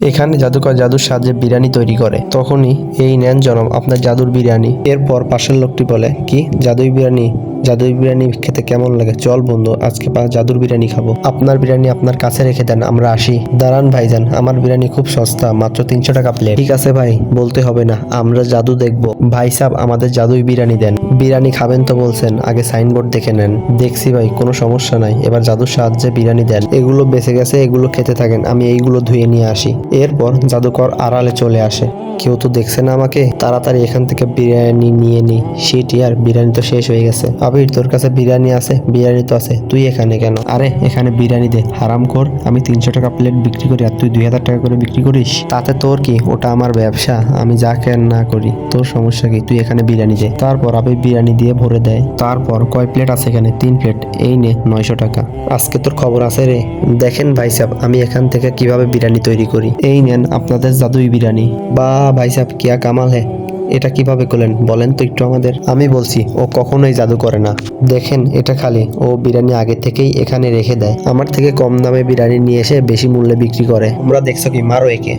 এখানে জাদুকর জাদুর সাহায্যে বিরিয়ানি তৈরি করে। তখনই এই নেন জনাব আপনার জাদুর বিরিয়ানি। এরপর পাশের লোকটি বলে, কি জাদুই বিরিয়ানি? জাদুই বিরিয়ানি খেতে কেমন লাগে? চল বন্ধু, আজকে জাদুর বিরিয়ানি খাবো। আপনার বিরিয়ানি আপনার কাছে রেখে দেন, আমরা আসি। দাঁড়ান ভাইজান, আমার বিরিয়ানি খুব সস্তা, মাত্র 300 টাকা প্লেট। ঠিক আছে ভাই, বলতে হবে না, আমরা জাদু দেখবো। ভাই সাহেব, আমাদের জাদুই বিরিয়ানি দেন। বিরিয়ানি খাবেন তো বলছেন, আগে সাইনবোর্ড দেখে নেন। দেখছি ভাই, কোনো সমস্যা নাই, এবার জাদুর সাহায্যে বিরিয়ানি দেন। এগুলো বেঁচে গেছে, এগুলো খেতে থাকেন, আমি এইগুলো ধুয়ে নিয়ে আসি। এরপর জাদুকর আড়ালে চলে আসে। কেউ তো দেখছে না আমাকে, তাড়াতাড়ি এখান থেকে বিরিয়ানি নিয়ে নি। সেটি আর বিরিয়ানি তো শেষ হয়ে গেছে। আবির, তোর কাছে বিরিয়ানি আছে? বিরিয়ানি তো আছে, তুই এখানে কেন? আরে এখানে বিরিয়ানি দে, হারাম কর। আমি 300 টাকা প্লেট বিক্রি করি আর তুই 2000 টাকা করে বিক্রি করিস? তাতে তোর কি? ওটা আমার ব্যবসা, আমি যা কেন না করি, তোর সমস্যা কি? তুই এখানে বিরিয়ানি দে। তারপর আবির বিরিয়ানি দিয়ে ভরে দেয়। তারপর কয় প্লেট আছে এখানে? 3 প্লেট। এই নে 900 টাকা। আজকে তোর খবর আছে রে। দেখেন ভাই সাহেব, আমি এখান থেকে কিভাবে বিরিয়ানি তৈরি করি। এই নেন আপনাদের জাদুই বিরিয়ানি। বা ভাই সাহেব, কিয়া কামাল হে। এটা কিভাবে করলেন বলেন তো একটু আমাদের। আমি বলছি, ও কখনোই জাদু করে না। দেখেন এটা খালি, ও বিরিয়ানি আগে থেকেই এখানে রেখে দেয়। আমার থেকে কম দামে বিরিয়ানি নিয়ে এসে বেশি মূল্যে বিক্রি করে। তোমরা দেখছো কি? মারো একে।